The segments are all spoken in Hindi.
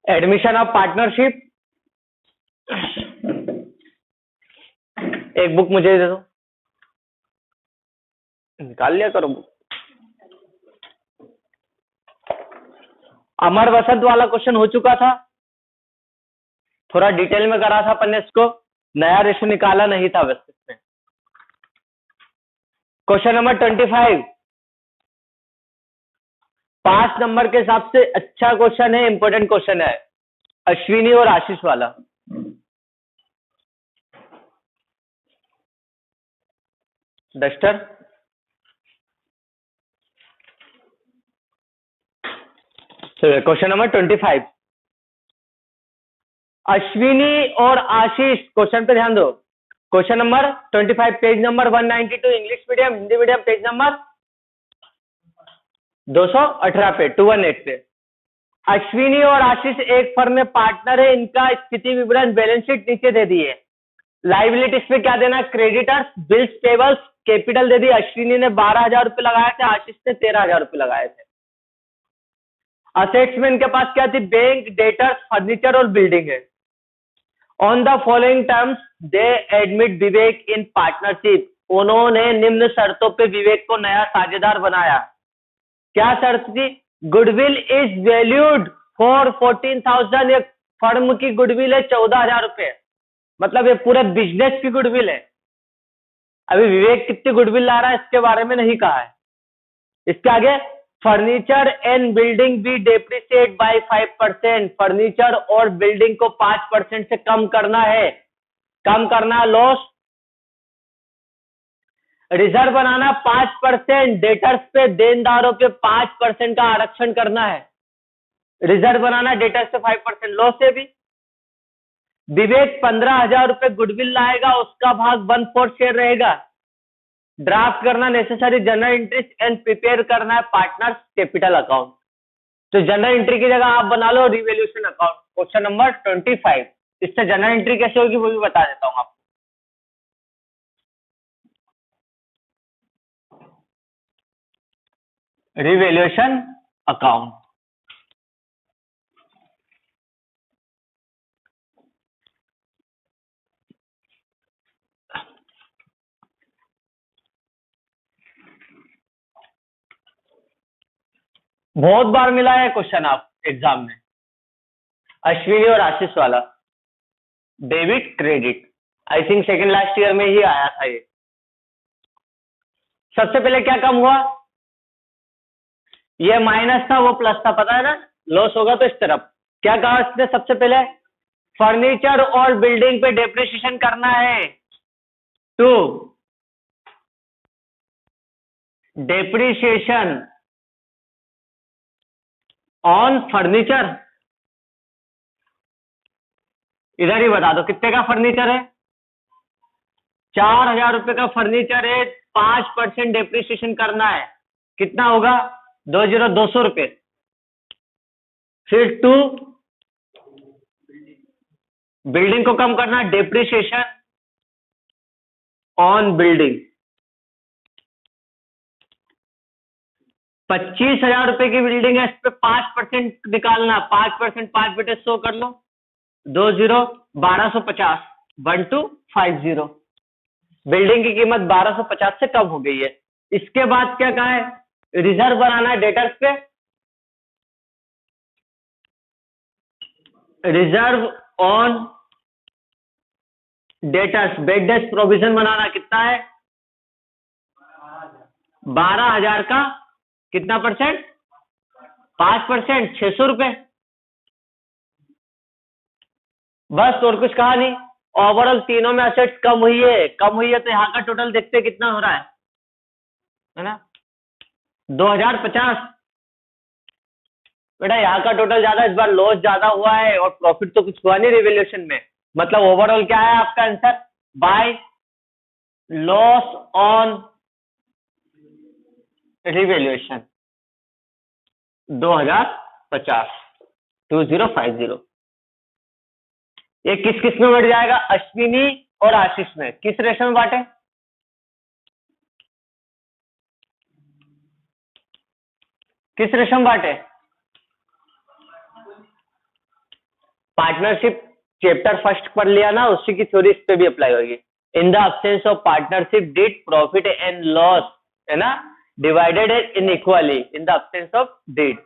Admission of partnership. एक बुक मुझे दे दो, निकाल लिया करो बुक। अमर वसंत वाला क्वेश्चन हो चुका था, थोड़ा डिटेल में करा था अपन ने इसको, नया रेशो निकाला नहीं था बस इसमें। क्वेश्चन नंबर 25 5 नंबर के हिसाब से अच्छा क्वेश्चन है, इंपॉर्टेंट क्वेश्चन है, अश्विनी और आशीष वाला। डस्टर क्वेश्चन नंबर 25 अश्विनी और आशीष, क्वेश्चन पे ध्यान दो। Question number 25 page number 192 English medium, Hindi medium page number 218 पे 218 पे। अश्विनी और आशीष एक फर्म में पार्टनर है, इनका स्थिति विवरण बैलेंस शीट नीचे दे दी है। लाइबिलिटीज पे क्या देना, क्रेडिटर्स, बिल्स पेबल्स, कैपिटल दे दी। अश्विनी ने 12,000 रुपए लगाए थे, आशीष ने 13,000 रुपए लगाए थे। असेट्स में इनके पास क्या थी, बैंक, डेटर्स, फर्नीचर और बिल्डिंग है। On the following terms they admit Vivek in partnership, उन्होंने निम्न शर्तों पे विवेक को नया साझेदार बनाया। क्या शर्त थी, गुडविल इज वैल्यूड फॉर 14,000, एक फर्म की गुडविल है 14,000 रुपए, मतलब ये पूरे बिजनेस की गुडविल है। अभी विवेक कितनी गुडविल ला रहा है इसके बारे में नहीं कहा है। इसके आगे फर्नीचर एंड बिल्डिंग भी डेप्रिसिएट बाय 5%, फर्नीचर और बिल्डिंग को 5% से कम करना है, कम करना लॉस। रिजर्व बनाना 5%, डेटर्स पे देनदारों पे 5% का आरक्षण करना है। रिजर्व बनाना डेटर्स से 5%, लॉस से भी। विवेक 15,000 रुपए गुडविल लाएगा, उसका भाग 1/4 शेयर रहेगा। ड्राफ्ट करना necessary general interest and prepare करना है पार्टनर्स कैपिटल अकाउंट। तो जनरल एंट्री की जगह आप बना लो रिवैल्यूएशन अकाउंट। क्वेश्चन नंबर 25, इससे जनरल एंट्री कैसे होगी वो भी बता देता हूं आपको। रिवैल्यूएशन अकाउंट, बहुत बार मिला है क्वेश्चन आप एग्जाम में, अश्विनी और आशीष वाला, debit credit, I think second last year में ही आया था ये। सबसे पहले क्या कम हुआ, ये माइनस था वो प्लस था, पता है ना, लॉस होगा तो इस तरफ। क्या कहा इसने सबसे पहले, फर्नीचर और बिल्डिंग पे डेप्रिसिएशन करना है, टू डेप्रिसिएशन ऑन फर्नीचर। इधर ही बता दो कितने का फर्नीचर है, 4,000 रुपए का फर्नीचर है, 5% डेप्रिसिएशन करना है, कितना होगा 2,200 रुपए। फिर टू बिल्डिंग को कम करना, डेप्रिसिएशन ऑन बिल्डिंग, 25,000 रुपए की बिल्डिंग है, इस पे 5% निकालना, 5%, 5/100 कर लो, 1250, 1250। बिल्डिंग की कीमत 1250 से कम हो गई है। इसके बाद क्या कहा है, रिजर्व बनाना है डेटर्स पे, reserve on debtors, bad debts provision बनाना, कितना है 12,000 का कितना परसेंट, 5%, 600 रुपए, बस और कुछ कहा नहीं। ओवरऑल तीनों में असेट्स कम हुई है, कम हुई है, तो यहाँ का टोटल देखते कितना हो रहा है ना, 2,050। बेटा यहाँ का टोटल ज्यादा, इस बार लॉस ज्यादा हुआ है और प्रॉफिट तो कुछ हुआ नहीं रिवैल्यूएशन में, मतलब ओवरऑल क्या है आपका answer, by loss on revaluation 2,050, 2050। ये किस किस में बढ़ जाएगा, अश्विनी और आशीष में, किस रेशो में बांटे, किस रेशो में बांटे, पार्टनरशिप चैप्टर फर्स्ट पढ़ लिया ना, उसी की थ्योरी इस पे भी अप्लाई होगी। In the absence of partnership did profit and loss, है ना, divided in equally in the absence of did,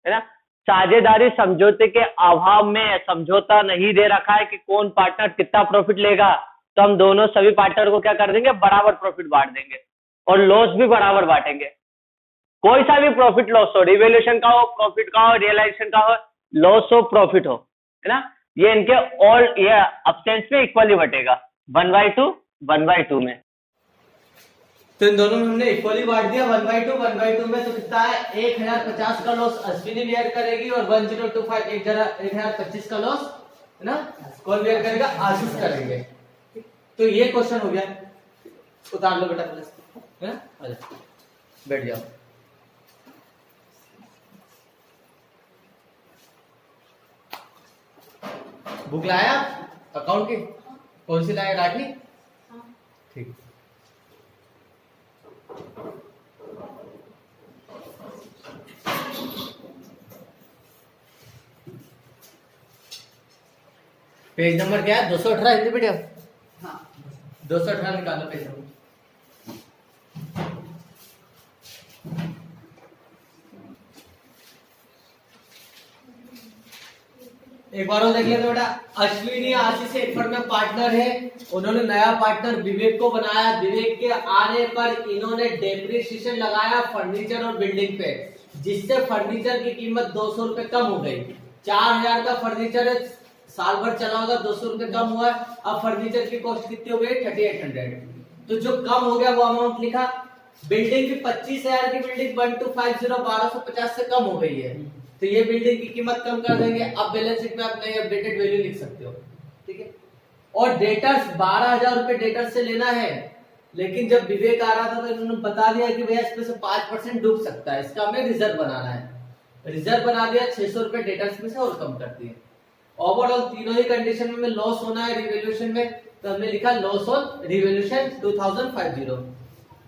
है ना। साझेदारी समझौते के अभाव में समझौता नहीं दे रखा है कि कौन पार्टनर कितना प्रॉफिट लेगा, तो हम दोनों सभी पार्टनर को क्या कर देंगे, बराबर प्रॉफिट बांट देंगे और लॉस भी बराबर बांटेंगे। कोई सा भी प्रॉफिट लॉस हो, रिवैल्यूएशन का हो, प्रॉफिट का हो, रियलाइजेशन का हो, लॉस हो, प्रॉफिट हो, है ना, ये इनके ऑल ये अब्सेंस में इक्वली बटेगा 1/2 1/2 में। तो इन दोनों में हमने इक्वली बांट दिया 1/2 में, तो कितना है 1050 का लॉस अश्विनी बेयर करेगी और 1025 1025 का लॉस, है ना, कौन बेयर करेगा, आशीष करेंगे। तो ये क्वेश्चन हो गया, उतार लो बेटा प्लस, है ना, बैठ जाओ। बुक लाया अकाउंट की, कौन सी लाया, डाटली, ठीक। पेज नंबर क्या है, 218 हिंदी मीडियम, हाँ 218 निकालो पेज नंबर। एक बार और देख लेते बेटा, अश्विनी आशीष एक फर्म में पार्टनर है, उन्होंने नया पार्टनर विवेक को बनाया। विवेक के आने पर इन्होंने डेप्रिसिएशन लगाया फर्नीचर और बिल्डिंग पे, जिससे फर्नीचर की कीमत 200 रुपए कम हो गई। 4000 का फर्नीचर है, साल भर चला होगा, 200 रुपए कम हुआ। अब फर्नीचर की कॉस्ट कितनी हो गई, 3800। तो जो कम हो गया वो अमाउंट लिखा। बिल्डिंग की 25,000 की बिल्डिंग 1250 1250 से कम हो गई है, तो ये बिल्डिंग की कीमत कम कर देंगे। अब बैलेंस शीट में आप नई अपडेटेड वैल्यू लिख सकते हो, ठीक है। और डेटर्स 12,000 रुपए डेटर्स से लेना है, लेकिन जब विवेक आ रहा था तो इन्होंने बता दिया कि भैया इसमें से 5% डूब सकता है, इसका हमें रिजर्व बनाना है। रिजर्व बना दिया, 600 रुपए डेटर्स में से और कम कर दिए। ओवरऑल तीनों ही कंडीशन में लॉस होना है रिवैल्यूएशन में, तो हमने लिखा लॉस ऑन रिवैल्यूएशन 2050।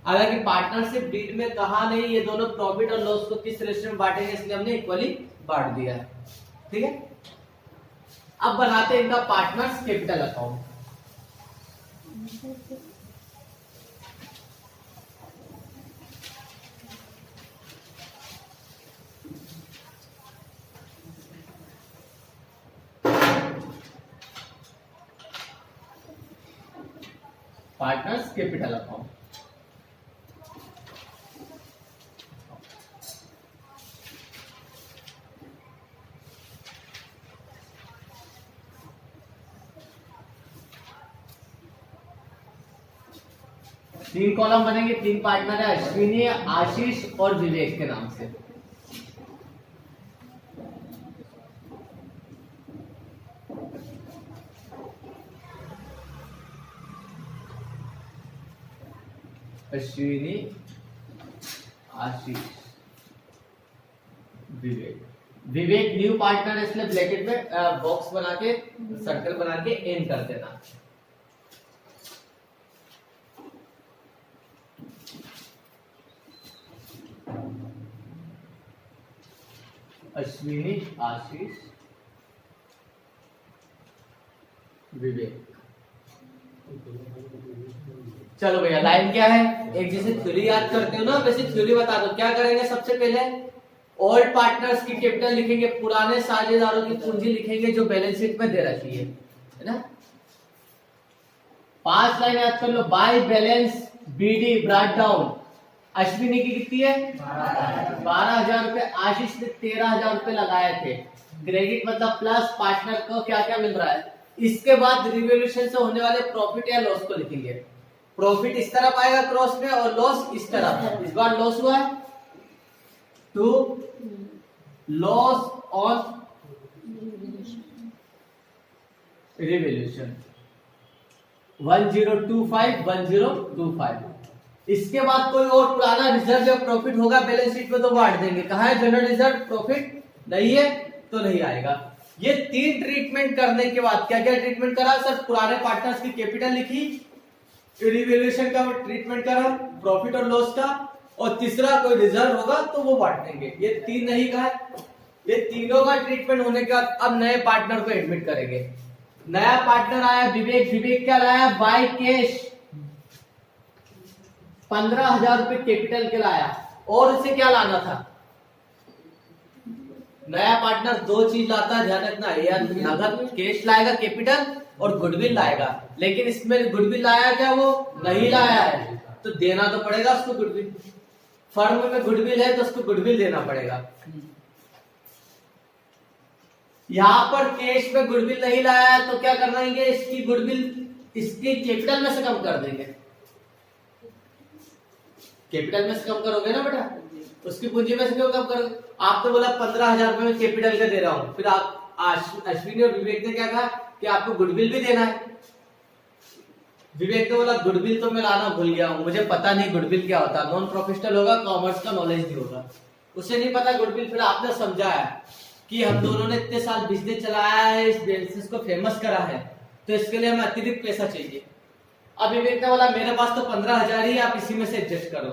हालांकि पार्टनरशिप डीड में कहा नहीं ये दोनों प्रॉफिट और लॉस को किस रेशियो में बांटेंगे, इसलिए हमने इक्वली बांट दिया है, ठीक है। अब बनाते हैं इनका partners capital account. Partners capital account, तीन कॉलम बनेंगे, तीन पार्टनर है, अश्विनी, आशीष और विवेक के नाम से। अश्विनी, आशीष, विवेक। विवेक न्यू पार्टनर है, इसलिए ब्रैकेट में बॉक्स बना के सर्कल बना के एन कर देना। अश्विनी, आशीष, विवेक। चलो भैया लाइन क्या है, एक जैसे थ्योरी याद करते हो ना वैसे थ्योरी बता दो। क्या करेंगे, सबसे पहले ओल्ड पार्टनर्स की कैपिटल लिखेंगे, पुराने साझेदारों की पूंजी लिखेंगे जो बैलेंस शीट में दे रखी है ना। 5 लाइन याद कर लो। By balance BD brought down, Ashwini की कितनी है 12,000 रुपए, आशीष ने 13,000 रुपए लगाए थे। क्रेडिट मतलब प्लस, पार्टनर को क्या क्या मिल रहा है। इसके बाद रिवैल्यूएशन से होने वाले प्रॉफिट या लॉस को लिखेंगे। प्रॉफिट इस तरफ आएगा क्रॉस में और लॉस इस तरफ। इस बार लॉस हुआ है तो लॉस ऑन रिवैल्यूएशन 1025। इसके बाद कोई और पुराना रिजर्व या प्रॉफिट होगा बैलेंस शीट में तो बांट देंगे। कहा है जनरल रिजर्व प्रॉफिट नहीं है तो नहीं आएगा। ये 3 ट्रीटमेंट करने के बाद क्या क्या ट्रीटमेंट करा सर, पुराने पार्टनर्स की कैपिटल लिखी, रिवैल्यूएशन का ट्रीटमेंट करा, प्रॉफिट और लॉस का, और तीसरा कोई रिजर्व होगा तो वो बांट देंगे। ये 3 नहीं कहा ये तीनों का ट्रीटमेंट होने के बाद अब नए पार्टनर को एडमिट करेंगे। नया पार्टनर आया विवेक। विवेक क्या लाया? बाय कैश 15,000 रुपए कैपिटल के लाया। और उसे क्या लाना था? नया पार्टनर दो चीज लाता है, ध्यान रखना, या नगद कैश लाएगा कैपिटल और गुडविल लाएगा। लेकिन इसमें गुडविल लाया क्या? वो नहीं लाया है, तो देना तो पड़ेगा उसको गुडविल। फर्म में गुडविल है तो उसको गुडविल देना पड़ेगा। यहां पर कैश में गुडविल नहीं लाया है तो क्या करना है? इसकी गुडविल इसकी कैपिटल में से कम कर देंगे। कैपिटल में से कम करोगे ना बेटा, उसकी पूंजी में से क्यों कम करोगे? आप तो बोला 15,000 रुपए में कैपिटल का दे रहा हूं, फिर आप अश्विनी और विवेक ने क्या कहा कि आपको गुडविल भी देना है। विवेक ने बोला गुडविल तो मैं लाना भूल गया हूं, मुझे पता नहीं गुडविल क्या होता, नॉन प्रोफेशनल होगा, कॉमर्स का नॉलेज नहीं होगा, उसे नहीं पता गुडविल। फिर आपने समझाया कि हम दोनों ने इतने साल बिजनेस चलाया है, इस बिजनेस को फेमस करा है, तो इसके लिए हमें अतिरिक्त पैसा चाहिए। अब विवेक ने बोला मेरे पास तो 15,000 ही, आप इसी में से एडजस्ट करो।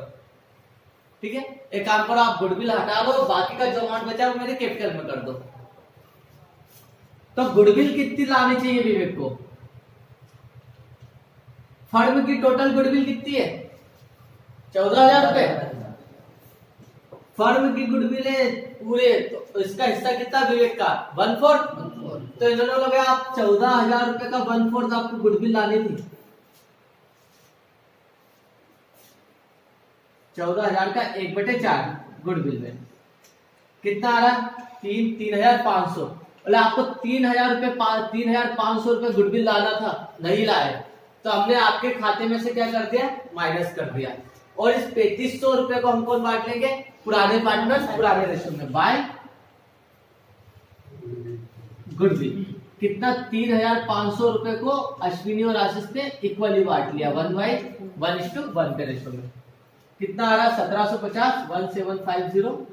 ठीक है, एक काम करो, आप गुडविल हटा दो, बाकी का जो अमाउंट बचा वो मेरे कैपिटल में कर दो। तो गुडविल कितनी लानी चाहिए विवेक को? फर्म की टोटल गुडविल कितनी है? 14,000 रुपए। फर्म की गुडविल है पूरे, तो इसका हिस्सा कितना विवेक का? 1/4। तो इन्होंने बोला आप 14,000 रुपए का 1/4 आपको गुडविल लानी थी। 14,000 का 1/4 गुडविल में कितना आ रहा? 3,500। बोले आपको 3,500 रुपए गुडविल लाना था, नहीं लाए, तो हमने आपके खाते में से क्या कर दिया? माइनस कर दिया। और इस 3,500 रुपए को हम कौन बांट लेंगे? पुराने पार्टनर्स पुराने रेशो में बाय गुडविल। कितना? 3,500 रुपए को अश्विनी और आशीष ने इक्वली बांट लिया, 1/1 के रेशो में। कितना आ रहा? 1750, 1750।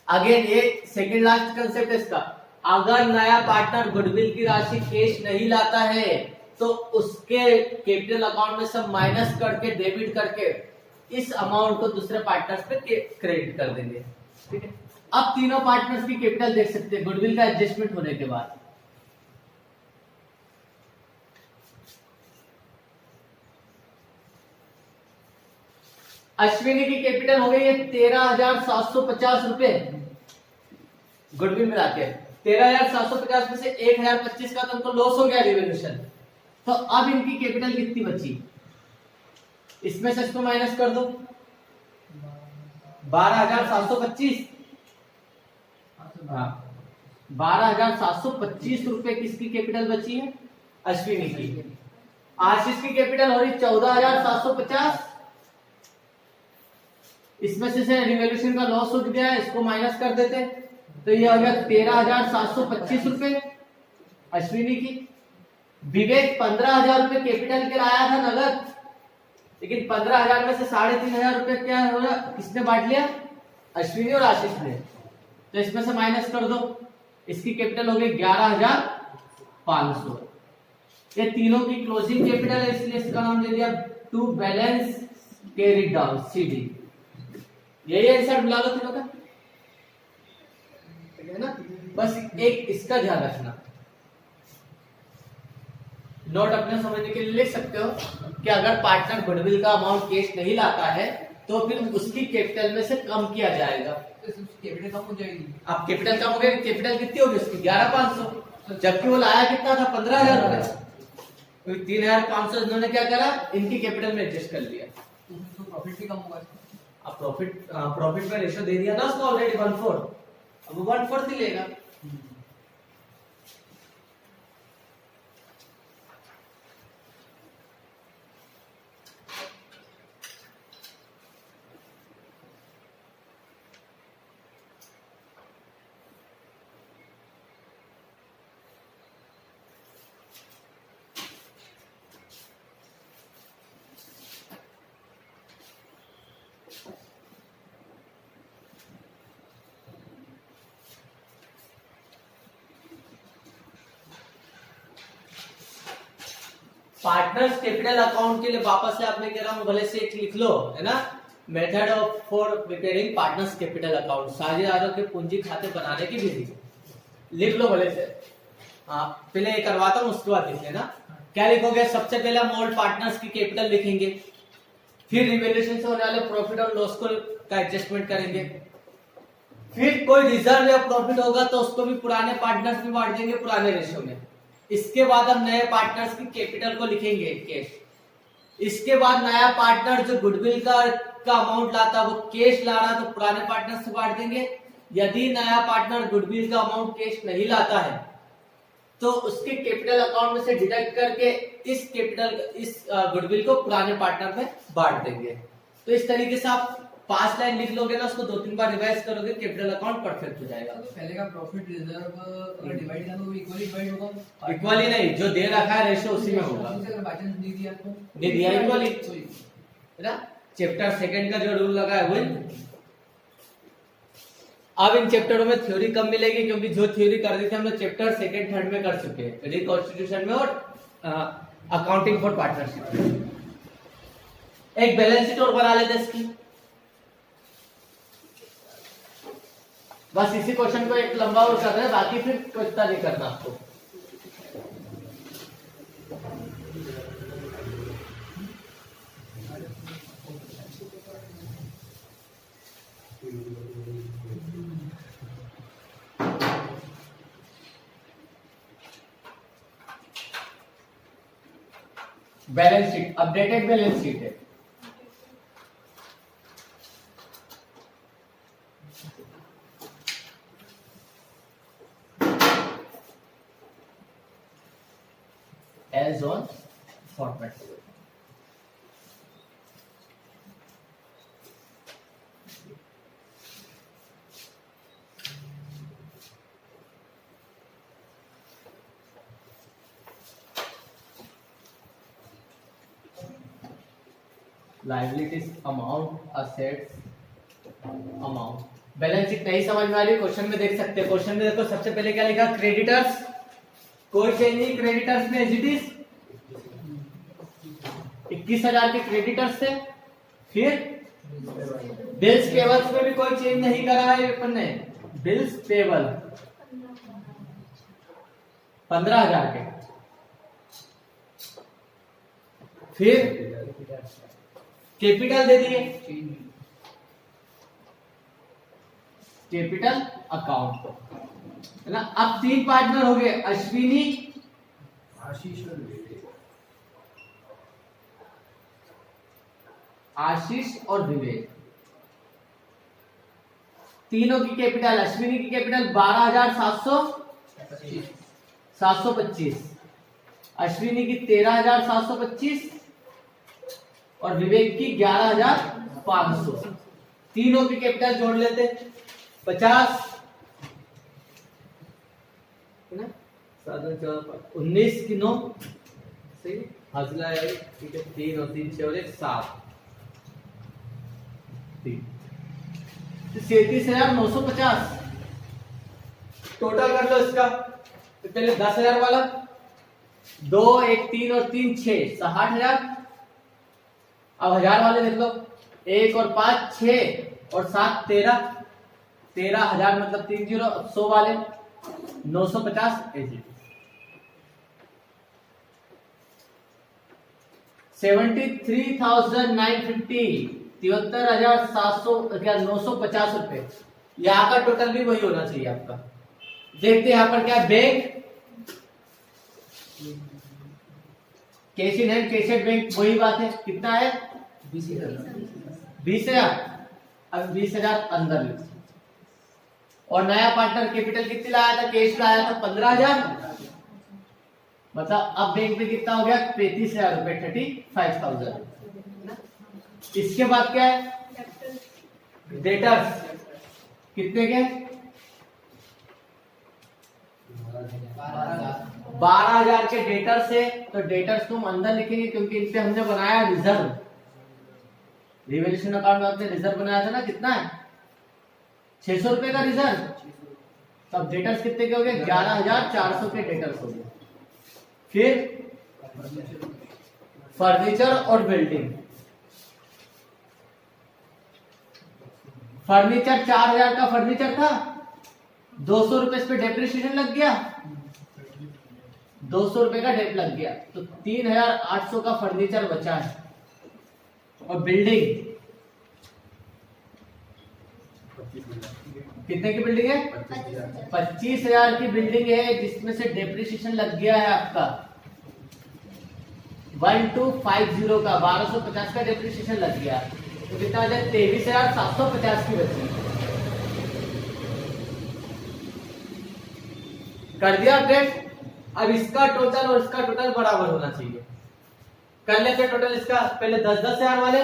अगेन ये सेकेंड लास्ट कंसेप्ट है इसका। अगर नया पार्टनर गुडविल की राशि कैश नहीं लाता है तो उसके कैपिटल अकाउंट में सब माइनस करके डेबिट करके इस अमाउंट को दूसरे पार्टनर्स पे क्रेडिट कर देंगे। ठीक है, अब तीनों पार्टनर्स की कैपिटल देख सकते हैं गुडविल का एडजस्टमेंट होने के बाद। अश्विनी की कैपिटल हो गई है 13,750 रुपए गुडविल मिला के। 13,750 में से 1,025 का तो उनको लॉस हो गया रिवैल्यूएशन। तो अब इनकी कैपिटल कितनी बची? इसमें से इसको माइनस कर दो, 12,725। 12,725 रुपए किसकी कैपिटल बची है? अश्विनी की। आशीष की कैपिटल हो रही 14,750। इसमें से रिवैल्यूएशन का लॉस हो गया है, इसको माइनस कर देते, तो ये हो गया 13,725 रुपए अश्विनी की। विवेक 15,000 रुपए कैपिटल के लाया था नगद, लेकिन 15,000 में से 3,500 रुपए क्या हो गया? किसने बांट लिया? अश्विनी और आशीष ने। तो इसमें से माइनस कर दो, इसकी कैपिटल हो गई 11,500। ये तीनों की क्लोजिंग कैपिटल है, इसलिए इसका नाम दे दिया to balance carry down, CD। यही आंसर मिला लो तीनों का, है ना? बस एक इसका ध्यान रखना, नोट अपने समझने के लिए लिख सकते हो कि अगर पार्टनर गुडविल का अमाउंट कैश नहीं लाता है तो फिर उसकी कैपिटल में से कम किया जाएगा। कैपिटल कम हो जाएगी। अब कैपिटल कम हो गया, कैपिटल कितनी होगी उसकी? 11,500, जबकि वो लाया कितना था? 15,000 रुपए। 3,500 इन्होंने क्या करा? इनकी कैपिटल में एडजस्ट कर लिया, तो प्रॉफिट भी कम होगा। अब प्रॉफिट में रेशो दे दिया ना उसको ऑलरेडी 1/4, अब 1/4 ही लेगा। पार्टनर्स कैपिटल अकाउंट के लिए वापस से आपने कह रहा हूं भले से एक लिख लो, है ना? Method of for preparing partners capital account, साझेदारों के पूंजी खाते बनाने की विधि। लिख लो भले से। हाँ, पहले ये करवाता हूँ, उसके बाद लिख लेना। क्या लिखोगे? सबसे पहले हम ओल्ड पार्टनर्स की कैपिटल लिखेंगे, फिर रिवैल्यूएशन से होने वाले प्रॉफिट और लॉस को का एडजस्टमेंट करेंगे, फिर कोई रिजर्व या प्रॉफिट होगा तो उसको भी पुराने पार्टनर्स में बांट देंगे पुराने रेशियो में। इसके बाद हम नए पार्टनर्स की कैपिटल को लिखेंगे कैश। इसके बाद नया पार्टनर जो गुडविल का अमाउंट लाता है वो कैश ला रहा है तो पुराने पार्टनर से बांट देंगे। यदि नया पार्टनर गुडविल का अमाउंट कैश नहीं लाता है तो उसके कैपिटल अकाउंट में से डिडक्ट करके इस गुडविल को पुराने पार्टनर में बांट देंगे। तो इस तरीके से आप 5 लाइन लिख लोगे ना, उसको 2-3 बार रिवाइज करोगे, कैपिटल अकाउंट परफेक्ट हो जाएगा। तो पहले का प्रॉफिट रिजर्व अगर डिवाइड किया तो इक्वली डिवाइड होगा। इक्वली नहीं, जो दे रखा है रेशियो उसी में होगा। अगर बाय चांस नहीं दिया तो नहीं दिया इक्वली, है ना। चैप्टर सेकंड का जो रूल लगा है वही। अब इन चैप्टरों में थ्योरी कम मिलेगी क्योंकि जो थ्योरी कर दी थी हम लोग चैप्टर सेकंड थर्ड में कर चुके हैं, रिकॉन्स्टिट्यूशन में और अकाउंटिंग फॉर पार्टनरशिप। एक बैलेंस शीट और बना लेते इसकी। बस इसी क्वेश्चन को एक लंबा और कर रहे हैं, बाकी फिर कोई इतना नहीं करना आपको। Balance sheet, updated balance sheet है। As on format. Liabilities amount, assets amount। Balance sheet नहीं समझ में आ रही, क्वेश्चन में देख सकते हैं। क्वेश्चन में देखो सबसे पहले क्या लिखा, क्रेडिटर्स, कोई चेंज नहीं, क्रेडिटर्स में एज इट इज 21,000 के क्रेडिटर्स थे। फिर बिल्स पेबल्स में भी कोई चेंज नहीं करा है अपन ने, बिल्स पेबल 15,000 के। फिर कैपिटल दे दिए, कैपिटल अकाउंट, है ना। अब 3 पार्टनर हो गए, अश्विनी, आशीष और विवेक। तीनों की कैपिटल, अश्विनी की कैपिटल 12,725, अश्विनी की 13,725 और विवेक की 11,500। तीनों की कैपिटल जोड़ लेते 50, है ना। 19 की 9 सही, हासिला है, ठीक है। 3 और 3 6 और 1 7, 37,950 टोटल कर लो इसका। तो पहले 10,000 वाला, 2 1 3 और 3 6 60,000। अब 1000 वाले देख लो, 1 और 5 6 और 7 13,000 मतलब 30। अब 100 वाले 950 एजी 73,950 73,700 क्या 950 रुपए। यहाँ का टोटल भी वही होना चाहिए आपका। देखते हैं यहाँ पर क्या, bank cash in hand, cash at bank, वही बात है। कितना है 20,000। अब 20,000 अंदर लिखो। और नया पार्टनर कैपिटल कितनी लाया था, कैश लाया था 15,000, मतलब अब बैंक में कितना हो गया 35,000 रुपए, 35,000। इसके बाद क्या है, डेटर्स कितने के 12,000 के डेटर्स है। तो डेटर्स को हम अंदर लिखेंगे क्योंकि इन पे हमने बनाया रिजर्व। रिवैल्यूएशन अकाउंट में आपने रिजर्व बनाया था ना, कितना है 600 रुपए का रिजर्व। तब डेटर्स कितने के हो गए 11,400 के डेटर्स हो गए। फिर फर्नीचर और बिल्डिंग फर्नीचर 4000 का फर्नीचर था, 200 रुपए इस पे डेप्रिसिएशन लग गया, 200 रुपए का डेप लग गया, तो 3800 का फर्नीचर बचा है। और बिल्डिंग कितने की बिल्डिंग है? 25,000 की बिल्डिंग है, जिसमें से डेप्रिसिएशन लग गया है आपका 1250 का, 1250 का डेप्रिसिएशन लग गया, तो कितना आ जाए? 23,750 की बची। कर दिया अपडेट। अब इसका टोटल और इसका टोटल बराबर होना चाहिए। कर लेते टोटल इसका, पहले 10,000 वाले,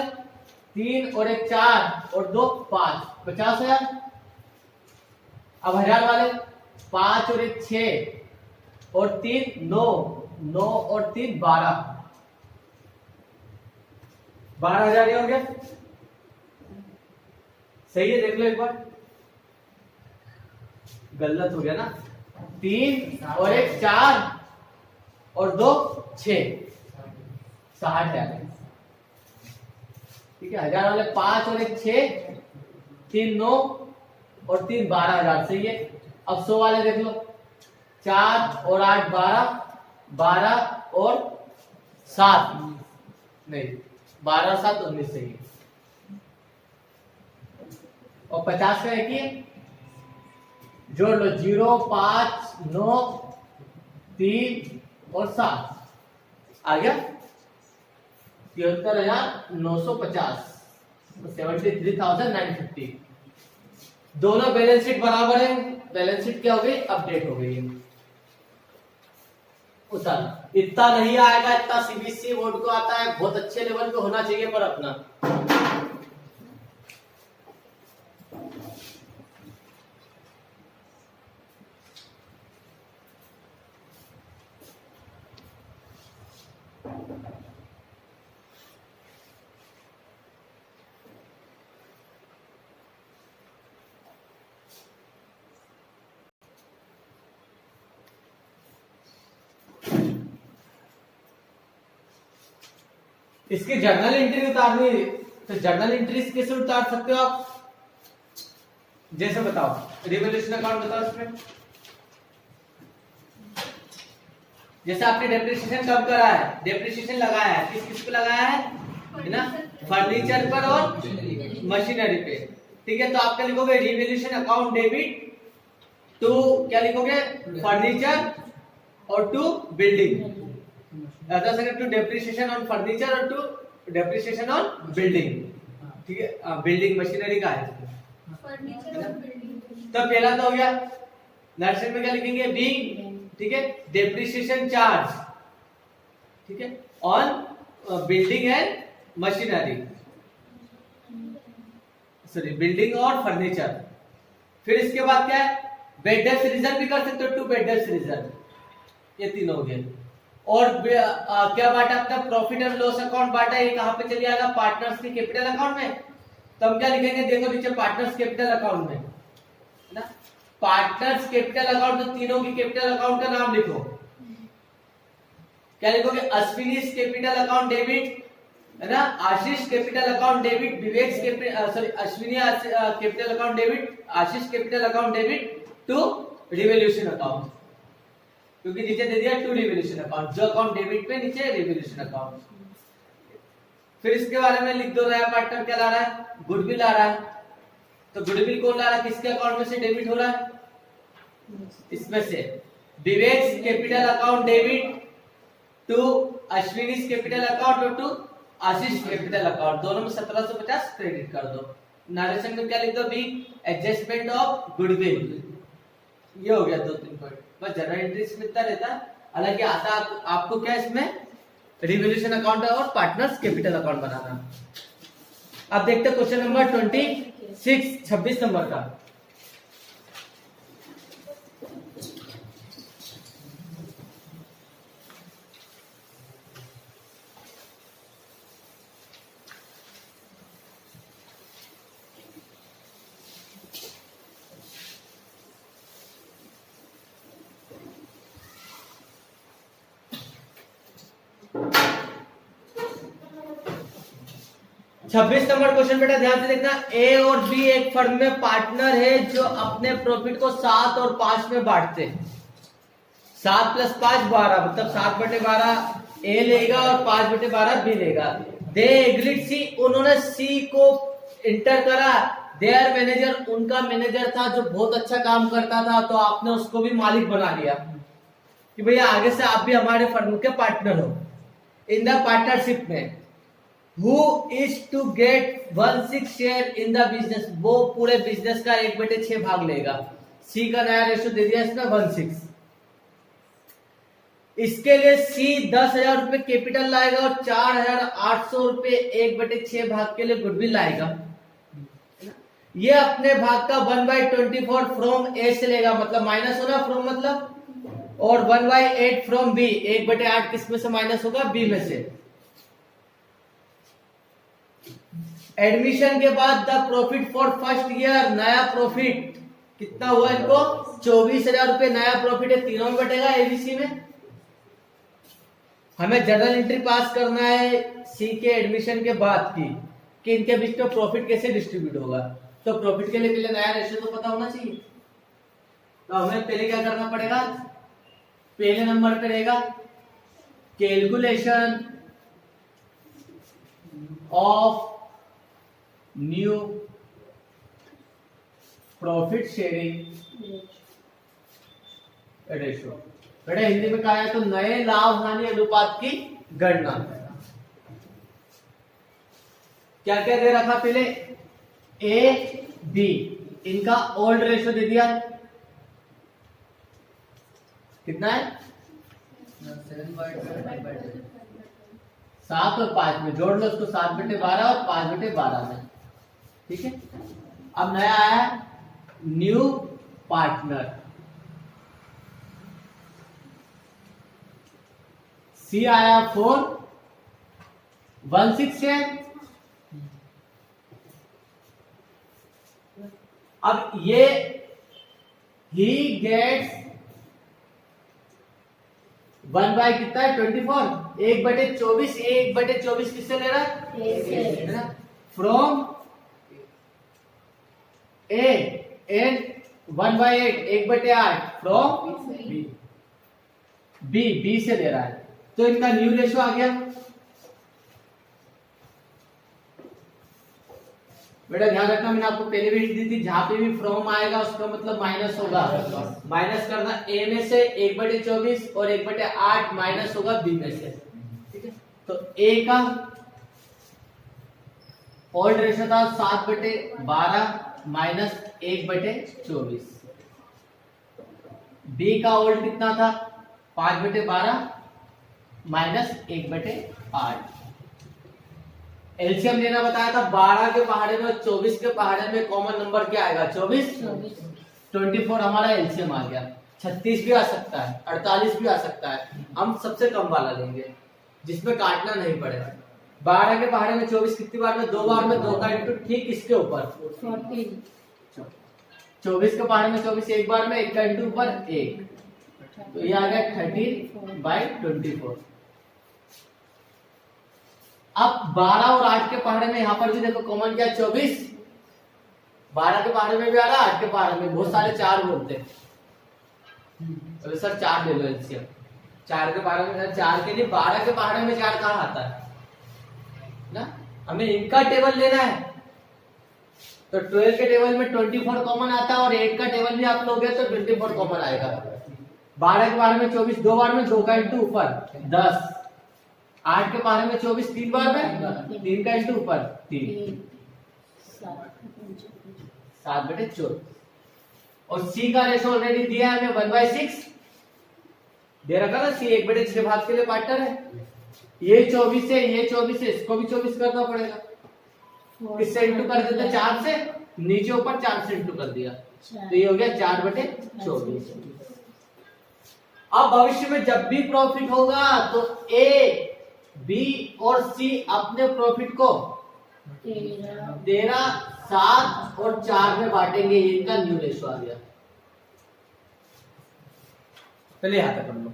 3 और 1 4 और 2 5, 50,000। अब 1000 वाले, 5 और 1 6 और 3 9, 9 और 3 12, 12,000 ये हो गया। सही है, देख लो एक बार, गलत हो गया ना, 3 और 1 4 और 2 6, 60,000। ठीक है, 1000 वाले 5 और 1 6, 3 9 और 3 12,000, सही है। अब 100 वाले देख लो, 4 और 8 12, 12 और 7 नहीं, 12 और 7 19, सही है। और 50 का एक ही है, जोड़ लो, 0 5 9 3 और 7 आ गया 73,950, 73,950। दोनों बैलेंस शीट बराबर है, बैलेंस शीट क्या हो गई? अपडेट हो गई है। उतार इतना नहीं आएगा, इतना सीबीएसई बोर्ड को आता है, बहुत अच्छे लेवल पे होना चाहिए पर अपना। इसकी जर्नल एंट्री उतारनी, तो जर्नल एंट्रीज कैसे उतार सकते हो आप? जैसे बताओ, रिवोल्यूशन अकाउंट बताओ इसमें। जैसे आपने डेप्रिसिएशन कब करा है? डेप्रिसिएशन लगाया है, किस किस पे लगाया है ना? फर्नीचर पर और मशीनरी पे। ठीक है, तो आप क्या लिखोगे? रिवोल्यूशन अकाउंट डेबिट टू, क्या लिखोगे? फर्नीचर और to building, to depreciation on furniture और टू डेप्रिसिएशन ऑन बिल्डिंग। ठीक है, बिल्डिंग मशीनरी का है तो पहला तो हो गया। नेक्स्ट में क्या लिखेंगे? बी, ठीक है, डेप्रिसिएशन चार्ज, ठीक है, on building and machinery, sorry building और फर्नीचर। फिर इसके बाद क्या है? बेड डेप्थ रिजर्व भी कर सकते हो, टू बेड डेप्थ रिजर्व, ये तीन हो गए। और क्या बांटा अपना? प्रॉफिट एंड लॉस अकाउंट बांटा, ये कहां पे चले जाएगा? पार्टनर्स के कैपिटल अकाउंट में। तो हम क्या लिखेंगे? देखो नीचे पार्टनर्स कैपिटल अकाउंट में ना, पार्टनर्स कैपिटल अकाउंट, तो तीनों की कैपिटल अकाउंट का नाम लिखो। क्या लिखोगे? अश्विनीज कैपिटल अकाउंट डेबिट, है ना, Ashish capital account debit, Vivek sorry Ashwini capital account debit, Ashish capital account debit to revaluation account, क्योंकि नीचे दे दिया टू रिवोल्यूशन अकाउंट, जो अकाउंट डेबिट पे नीचे रिवोल्यूशन अकाउंट। फिर इसके बारे में लिख दो, नया पार्टनर क्या ला रहा है? गुडविल आ रहा है, तो गुडविल कौन ला रहा है? किसके अकाउंट में से डेबिट हो रहा है? इसमें से Vivek capital account debit to Ashwini capital account और टू आशीष कैपिटल अकाउंट, दोनों में 1750 क्रेडिट कर दो। नरेशन में क्या लिख दो? B, adjustment of goodwill. ये हो गया 2-3 पॉइंट, बस जनरल एंट्रीज में इतना रहता है। हालांकि आता आपको क्या इसमें? रिवोल्यूशन अकाउंट और पार्टनर्स कैपिटल अकाउंट बनाना। अब देखते हैं क्वेश्चन नंबर 26 नंबर का। 26 नंबर क्वेश्चन बेटा ध्यान से देखना। ए और बी एक फर्म में पार्टनर है जो अपने प्रॉफिट को 7 और 5 में बांटते हैं। 7 + 5 12, मतलब 7/12 ए लेगा और 5/12 बी लेगा। दे एग्रीड सी, उन्होंने सी को इंटर करा। देयर मैनेजर, उनका मैनेजर था जो बहुत अच्छा काम करता था, तो आपने उसको भी मालिक बना लिया कि भैया आगे से आप भी हमारे फर्म के पार्टनर हो। इन द पार्टनरशिप में Who is to get 1/6 share in the business, वो पूरे बिजनेस का 1/6 भाग लेगा। सी का नया रेशो दे दिया इसमें 1/6। इसके लिए सी 10,000 रुपए कैपिटल लाएगा और 4,800 रुपए 1/6 भाग के लिए गुडविल लाएगा। ये अपने भाग का 1/24 फ्रॉम ए से लेगा, मतलब माइनस होना फ्रॉम मतलब, और 1/8 फ्रॉम बी, 1/8 किस में से माइनस होगा, बी में से। एडमिशन के बाद the profit for first year, नया प्रॉफिट कितना हुआ इनको, 24,000 रुपए नया प्रॉफिट है, तीनों में बटेगा एबीसी में। हमें जर्नल एंट्री पास करना है सी के एडमिशन के बाद की, कि इनके बीच में प्रॉफिट कैसे डिस्ट्रीब्यूट होगा। तो प्रॉफिट के लिए पहले नया रेशियो तो पता होना चाहिए। तो हमें पहले क्या करना पड़ेगा, पहले नंबर पे रहेगा calculation of new profit sharing ratio. बेटा हिंदी में कहा है तो नए लाभ हानि अनुपात की गणना। क्या क्या दे रखा पहले, ए बी, इनका ओल्ड रेशियो दे दिया, कितना है 7 और 5 में जोड़ लो उसको, 7/12 और 5/12 में, ठीक है। अब नया आया न्यू पार्टनर, सी आया 4, 1/6 है। अब ये ही गेट्स 1 कितना है 24, 1/24, 1/24 किससे ले रहा है, from A, and 1/8, 1/8 from B से ले रहा है। तो इनका न्यू रेशो आ गया। बेटा ध्यान रखना, मैंने आपको पहले भी दी थी, जहां पे भी फ्रॉम आएगा उसका मतलब माइनस होगा। माइनस करना ए में से 1/24 और 1/8 माइनस होगा बी में से, ठीक है। तो ए का ओल्ड रेशो था 7/12 माइनस 1/24, बी का ओल्ड कितना था 5/12 माइनस 1/8। एलसीएम लेना बताया था, 12 के पहाड़े में 24 के पहाड़े में कॉमन नंबर क्या आएगा 24, 24 हमारा एलसीएम आ गया। 36 भी आ सकता है, 48 भी आ सकता है, हम सबसे कम वाला लेंगे जिसमें काटना नहीं पड़ेगा। 12 के पहाड़े में 24 कितनी बार में, 2 बार में, 2 का इंटू ठीक इसके ऊपर 14। 24 के पहाड़े में 24 एक बार में, 1 का इंटू ऊपर 1, तो ये आ गया 13/24। अब 12 और 8 के पहाड़े में यहां पर भी देखो कॉमन क्या 24, 12 के पहाड़े में भी आ रहा है, 8 के पहाड़े में, बहुत सारे 4 बोलते हैं, तो सर 4 ले लो एलसीएम। 4 के पहाड़े में 4 के लिए, 12 के पहाड़े में 4 कहां आता है ना, हमें इनका टेबल लेना है। तो 12 के टेबल में 24 कॉमन आता है, और 8 का टेबल भी आप लोगे तो 24 कॉमन आएगा। 12 के पहाड़े में 24 2 बार में, 2 का इंटू ऊपर 10, 8 के पहाड़े में 24 3 बार में, 3 का इंटू ऊपर 3, 7/24। और सी का रेशो ऑलरेडी दिया है हमें 1/6 दे रखा ना, सी 1/6 भाग के लिए पार्टनर है। ये 24 है, ये 24 है, इसको भी 24 करना पड़ेगा। किससे इंटू कर देते 4 से, नीचे ऊपर 4 से इंटू कर दिया, तो ये हो गया 4/24। अब भविष्य में जब भी प्रॉफिट होगा तो ए, बी और सी अपने प्रॉफिट को 13, 7 और 4 में बांटेंगे। इनका न्यू रेशो आ गया। पहले यहां तक कर लो।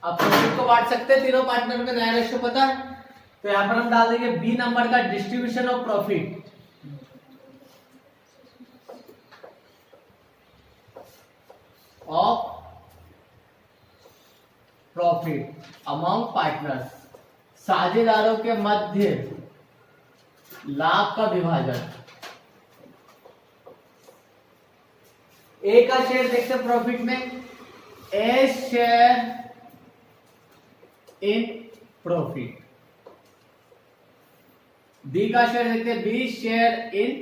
अब प्रॉफिट को बांट सकते हैं तीनों पार्टनर में, नया रेशियो पता है, तो यहाँ पर हम डाल देंगे बी नंबर का distribution of profit among partners, साझेदारों के मध्य लाभ का विभाजन। ए का शेयर देखते हैं प्रॉफिट में, ए शेयर इन प्रॉफिट, बी का शेयर देखते हैं बी शेयर इन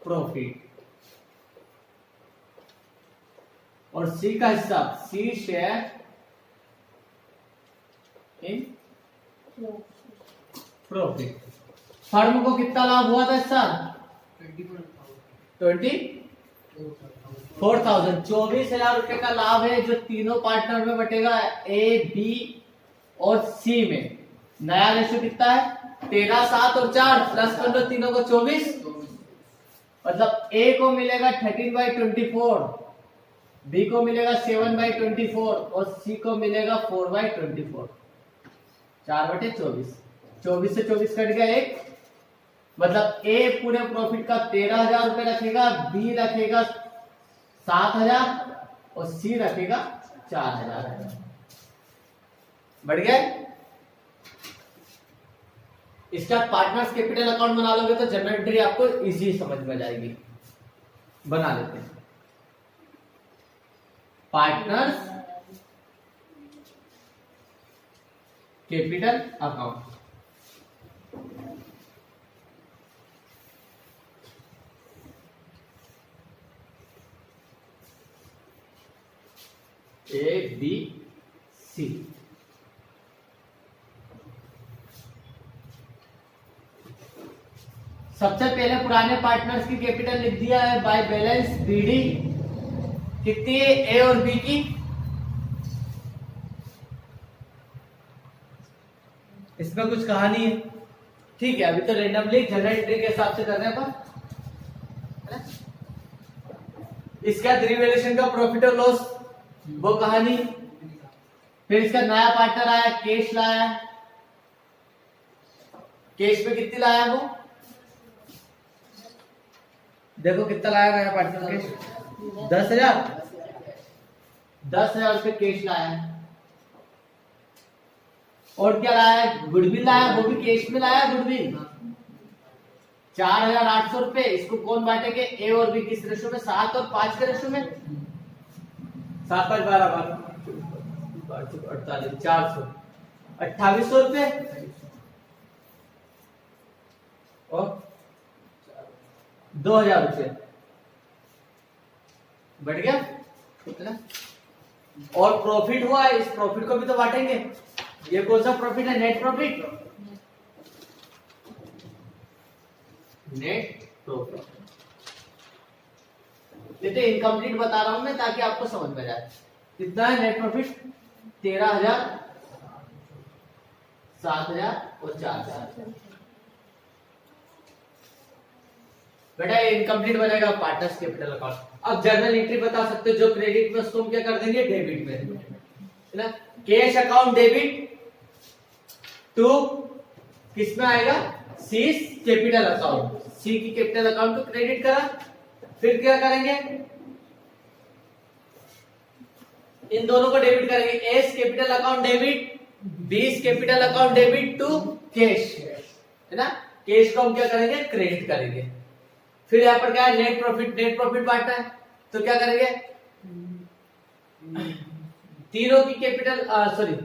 प्रॉफिट, और सी का हिस्सा C share in profit. Firm को कितना लाभ हुआ था इस साल? 24,000, 24,000 रुपए का लाभ है जो तीनों पार्टनर में बटेगा, ए बी और सी में। नया रेशियो कितना है? 13, 7 और 4 प्लस कर लो तीनों को 24, मतलब ए को मिलेगा 13/24, बी को मिलेगा 7/24 और सी को मिलेगा 4/24, 4/24। 24 से 24 कट गया 1, मतलब ए पूरे प्रॉफिट का 13,000 रुपए रखेगा, बी रखेगा 7,000 और सी रखेगा 4,000। बढ़ गया। इसका पार्टनर्स कैपिटल अकाउंट बना लोगे तो जनरल एंट्री आपको इजी समझ में जाएगी। बना लेते हैं partners capital account. A B C, सबसे पहले पुराने पार्टनर्स की कैपिटल लिख दिया है बाय बैलेंस बीडी, कितनी है ए और बी की? इसमें कुछ कहानी है, ठीक है, अभी तो रेंडमली जनरल एंट्री के हिसाब से करने पर। इसका रिवैल्यूएशन का प्रॉफिट और लॉस वो कहानी। फिर इसका नया पार्टनर आया, कैश लाया, कैश पे कितनी लाया वो देखो कितना लाया नया पार्टनर कैश, 10,000, 10,000 रुपए कैश लाया। और क्या लाया? गुडविल लाया, वो भी कैश में लाया गुडविल, 4,800 रुपए। इसको कौन बांटेंगे? ए और बी किस रेशो में? 7 और 5 के रेशो में। 7, 5, 12, 48, 400, 2,800 रुपए और 2,000 रुपए। बढ़ गया कितना? और प्रॉफिट हुआ, इस प्रॉफिट को भी तो बांटेंगे। ये कौन सा प्रॉफिट है? Net profit, net profit. ये तो इनकम्प्लीट बता रहा हूं मैं ताकि आपको समझ में जाए। कितना है नेट प्रॉफिट? 13,000, 7,000 और 4,000। बेटा ये इनकम्प्लीट बनेगा पार्टनर्स कैपिटल अकाउंट। अब जर्नल एंट्री बता सकते हो, जो क्रेडिट में उसको हम क्या कर देंगे? डेबिट में, है ना। कैश अकाउंट डेबिट टू किस में आएगा? सी कैपिटल अकाउंट, सी की कैपिटल अकाउंट को क्रेडिट करा। फिर क्या करेंगे? इन दोनों को डेबिट करेंगे, A's capital account debit, B capital account debit to cash, है ना। कैश को हम क्या करेंगे? क्रेडिट करेंगे। फिर यहाँ पर क्या है? नेट प्रॉफिट, नेट प्रॉफिट बांटना है तो क्या करेंगे? तीनों की कैपिटल सॉरी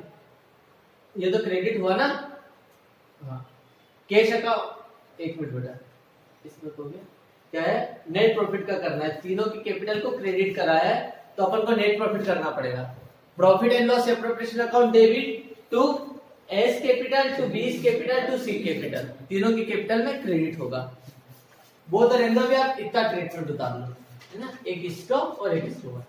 ये तो क्रेडिट हुआ ना, हाँ। कैश अकाउंट, एक मिनट बेटा, इसमें तो गया क्या है? नेट प्रॉफिट का करना है। तीनों की कैपिटल को क्रेडिट करा है तो अपन को नेट प्रॉफिट करना पड़ेगा। Profit and loss appropriation account debit to A's capital to B capital to C capital, तीनों की कैपिटल में क्रेडिट होगा। वो तो रहने दो भी, आप इतना ट्रीटमेंट उतार लो, है ना। एक स्टॉक और एक स्टोर।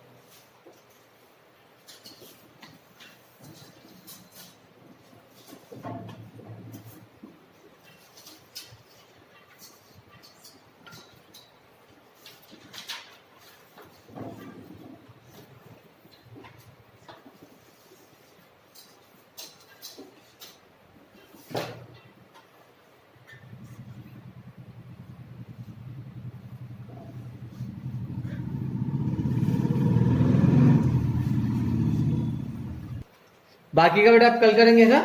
बाकी का बेटा आप कल करेंगे ना।